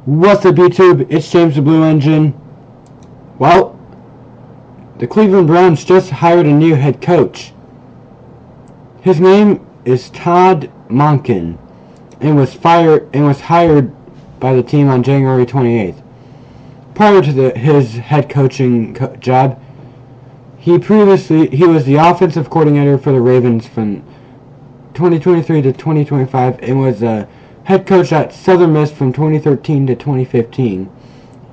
What's up, YouTube? It's James the Blue Engine. Well, the Cleveland Browns just hired a new head coach. His name is Todd Monken, and was hired by the team on January 28th. Prior to his head coaching job, he was the offensive coordinator for the Ravens from 2023 to 2025, and was a head coach at Southern Miss from 2013 to 2015,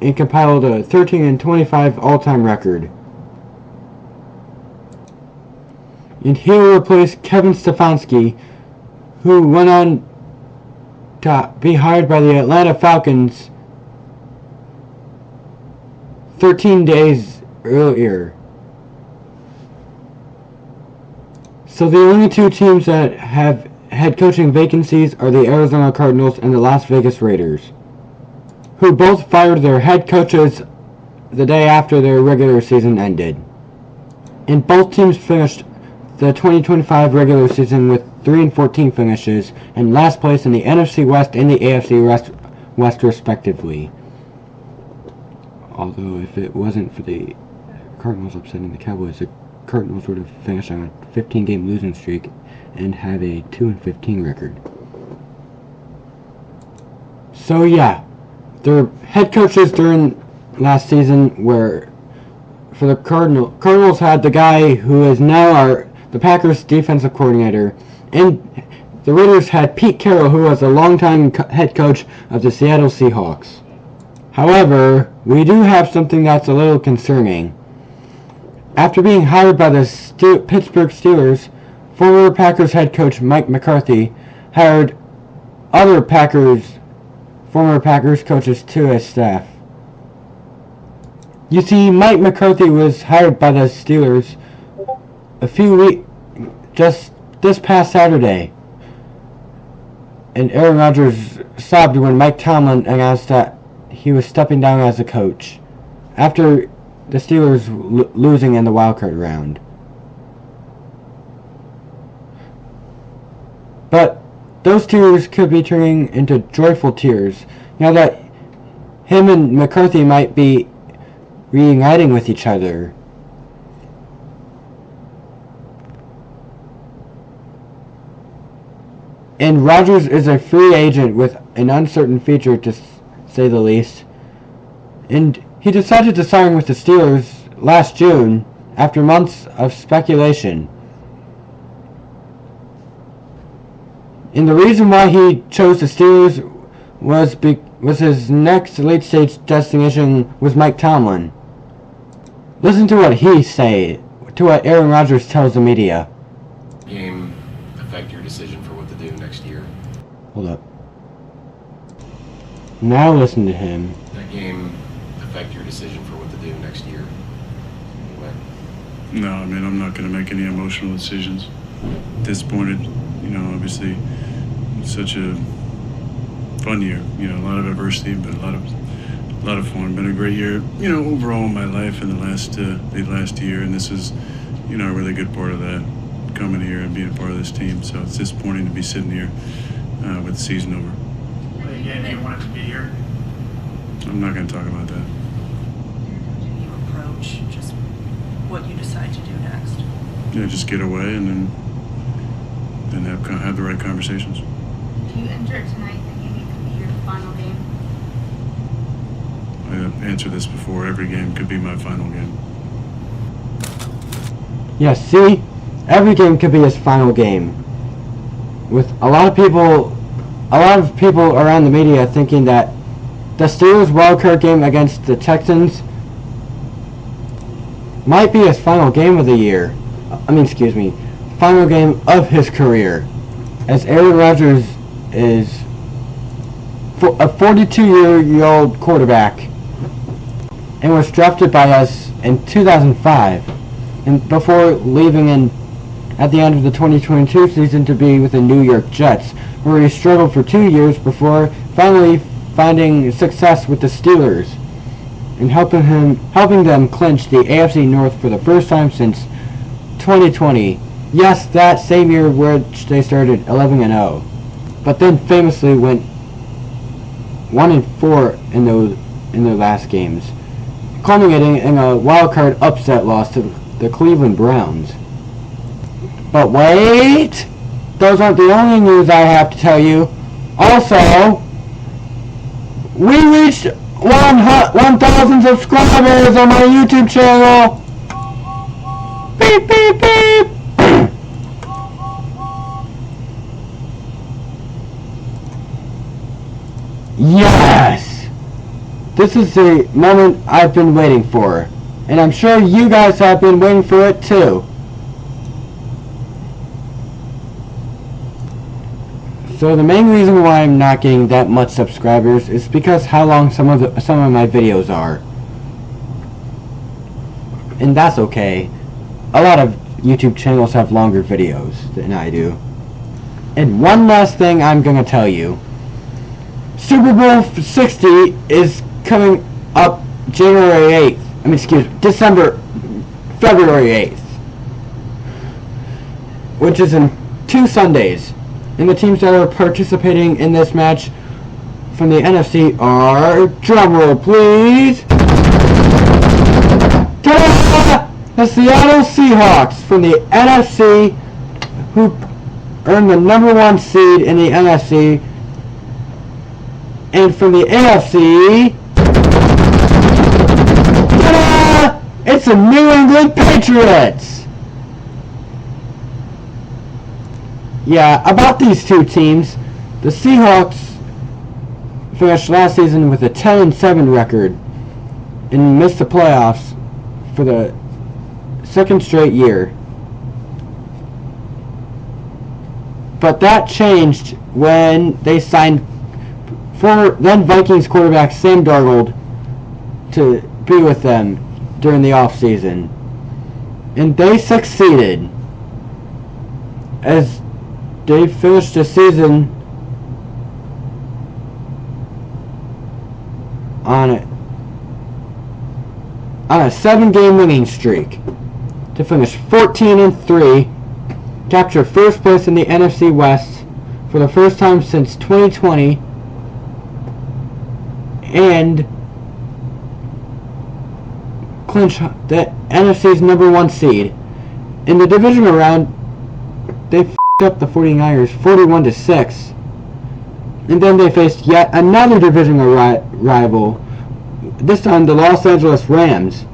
and compiled a 13-25 all-time record. And he will replace Kevin Stefanski, who went on to be hired by the Atlanta Falcons 13 days earlier. So the only two teams that have head coaching vacancies are the Arizona Cardinals and the Las Vegas Raiders, who both fired their head coaches the day after their regular season ended. And both teams finished the 2025 regular season with 3-14 finishes, and last place in the NFC West and the AFC West respectively. Although if it wasn't for the Cardinals upsetting the Cowboys, the Cardinals would have finished on a 15-game losing streak and have a 2-15 record. So yeah, their head coaches during last season were, for the Cardinals had the guy who is now the Packers defensive coordinator, and the Raiders had Pete Carroll, who was a longtime head coach of the Seattle Seahawks. However, we do have something that's a little concerning. After being hired by the Pittsburgh Steelers, former Packers head coach Mike McCarthy hired other former Packers coaches to his staff. You see, Mike McCarthy was hired by the Steelers just this past Saturday, and Aaron Rodgers sobbed when Mike Tomlin announced that he was stepping down as a coach after the Steelers losing in the wildcard round. But those tears could be turning into joyful tears now that him and McCarthy might be reuniting with each other. And Rodgers is a free agent with an uncertain future, to say the least. And he decided to sign with the Steelers last June after months of speculation. And the reason why he chose the Steelers was his next late-stage destination was Mike Tomlin. Listen to what to what Aaron Rodgers tells the media. Game affect your decision for what to do next year? Hold up. Now listen to him. That game affect your decision for what to do next year? No, I mean, I'm not going to make any emotional decisions. Disappointed, obviously, such a fun year. A lot of adversity, but a lot of fun. Been a great year, overall in my life in the last year, and this is, a really good part of that, coming here and being a part of this team. So it's disappointing to be sitting here with the season over. Again, you wanted to be here? I'm not going to talk about that. Do you approach just what you decide to do next? Yeah, just get away and then have the right conversations. Do you enter tonight thinking it could be your final game? I answered this before. Every game could be my final game. Yeah, see? Every game could be his final game. With a lot of people around the media thinking that the Steelers' wildcard game against the Texans might be his final game of the year. Final game of his career. As Aaron Rodgers is a 42-year-old quarterback and was drafted by us in 2005, and before leaving at the end of the 2022 season to be with the New York Jets, where he struggled for 2 years before finally finding success with the Steelers and helping them clinch the AFC North for the first time since 2020. Yes, that same year which they started 11-0, but then famously went 1-4 in their last games, culminating in a wild card upset loss to the Cleveland Browns. But wait! Those aren't the only news I have to tell you. Also, we reached 1,000 subscribers on my YouTube channel! Beep, beep, beep! Yes! This is the moment I've been waiting for. And I'm sure you guys have been waiting for it too. So the main reason why I'm not getting that much subscribers is because how long some of my videos are. And that's okay. A lot of YouTube channels have longer videos than I do. And one last thing I'm gonna tell you. Super Bowl 60 is coming up February 8th. Which is in 2 Sundays. And the teams that are participating in this match from the NFC are, drumroll please, ta-da! The Seattle Seahawks from the NFC, who earned the #1 seed in the NFC, and from the AFC, ta-da! It's the New England Patriots! Yeah, about these two teams, the Seahawks finished last season with a 10-7 record and missed the playoffs for the second straight year. But that changed when they signed former then Vikings quarterback Sam Darnold to be with them during the offseason. And they succeeded, as they finished the season on a 7-game winning streak to finish 14-3, capture first place in the NFC West for the first time since 2020, and clinch the NFC's #1 seed. In the divisional round, they up the 49ers 41-6, and then they faced yet another divisional rival, this time the Los Angeles Rams.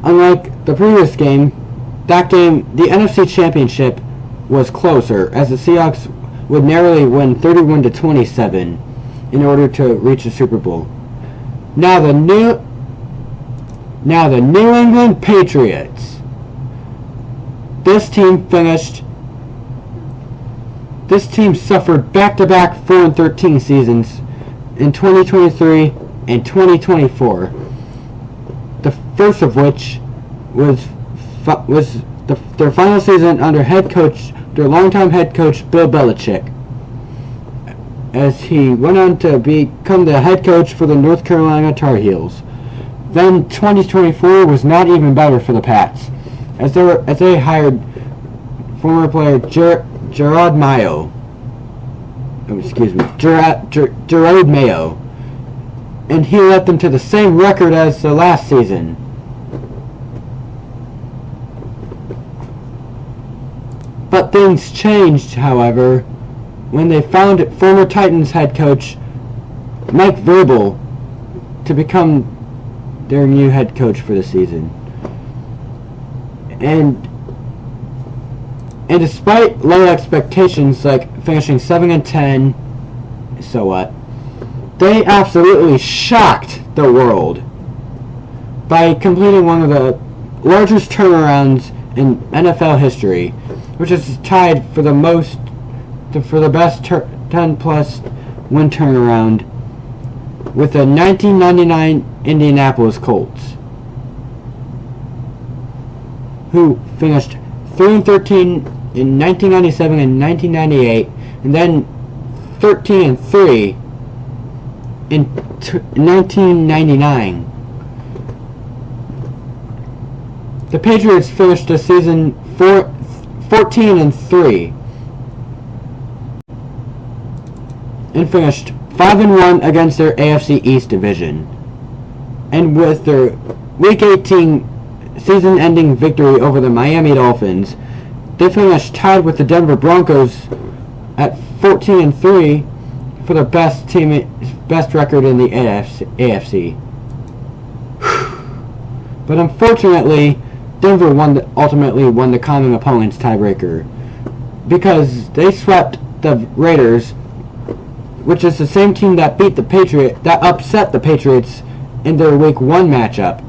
Unlike the previous game, that game, the NFC Championship, was closer, as the Seahawks would narrowly win 31-27 in order to reach the Super Bowl. Now the New England Patriots. This team suffered back-to-back 4-13 seasons in 2023 and 2024. The first of which was their final season under their longtime head coach Bill Belichick, as he went on to become the head coach for the North Carolina Tar Heels. Then 2024 was not even better for the Pats, as they hired former player Gerard Mayo, and he led them to the same record as the last season. But things changed, however, when they found former Titans head coach Mike Vrabel to become their new head coach for the season. And despite low expectations, like finishing 7-10, so what? They absolutely shocked the world by completing one of the largest turnarounds in NFL history, which is tied for the best 10-plus win turnaround with the 1999 Indianapolis Colts, who finished 3-13 in 1997 and 1998, and then 13-3 in 1999. The Patriots finished the season 14-3, and finished 5-1 against their AFC East division. And with their Week 18 season-ending victory over the Miami Dolphins, they finished tied with the Denver Broncos at 14-3 for the best record in the AFC. But unfortunately, Denver ultimately won the common opponent's tiebreaker because they swept the Raiders, which is the same team that upset the Patriots in their Week 1 matchup.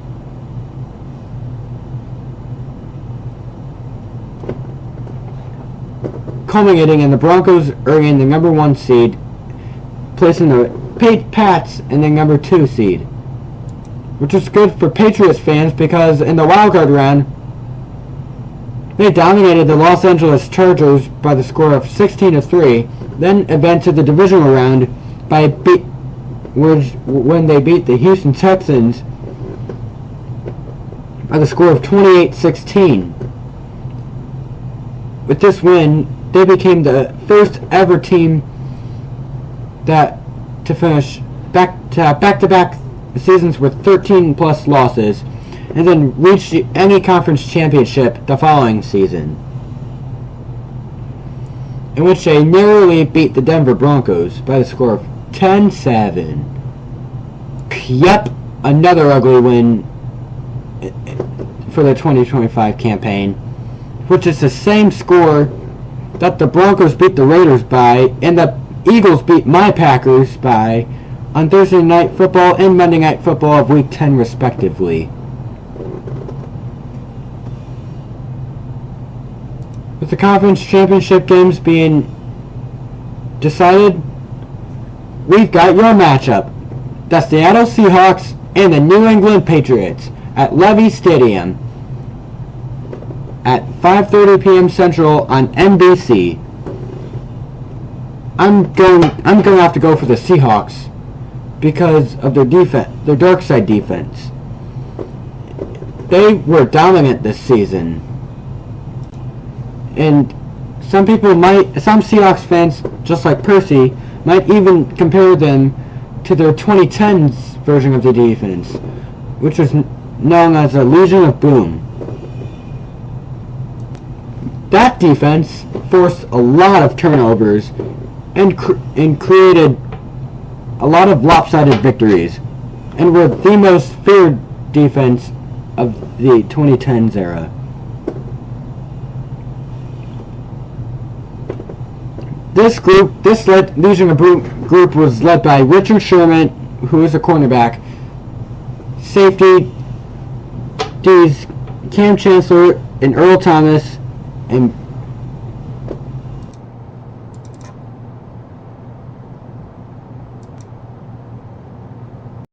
Culminating in the Broncos earning the number 1 seed, placing the Pats in the number 2 seed. Which is good for Patriots fans because in the wildcard round, they dominated the Los Angeles Chargers by the score of 16-3, then advanced to the divisional round when they beat the Houston Texans by the score of 28-16. With this win, they became the first ever team to finish back-to-back seasons with 13 plus losses, and then reach any conference championship the following season, in which they narrowly beat the Denver Broncos by the score of 10-7. Yep, another ugly win for the 2025 campaign, which is the same score that the Broncos beat the Raiders by, and the Eagles beat my Packers by on Thursday Night Football and Monday Night Football of Week 10 respectively. With the conference championship games being decided, we've got your matchup. The Seattle Seahawks and the New England Patriots at Levy Stadium at 5:30 p.m. Central on NBC. I'm going to have to go for the Seahawks because of their defense, their dark side defense. They were dominant this season. And some Seahawks fans, just like Percy, might even compare them to their 2010s version of the defense, which was known as the Legion of Boom. That defense forced a lot of turnovers and created a lot of lopsided victories, and were the most feared defense of the 2010s era. This Legion of Boom group was led by Richard Sherman, who is a cornerback, safety D's Cam Chancellor and Earl Thomas, and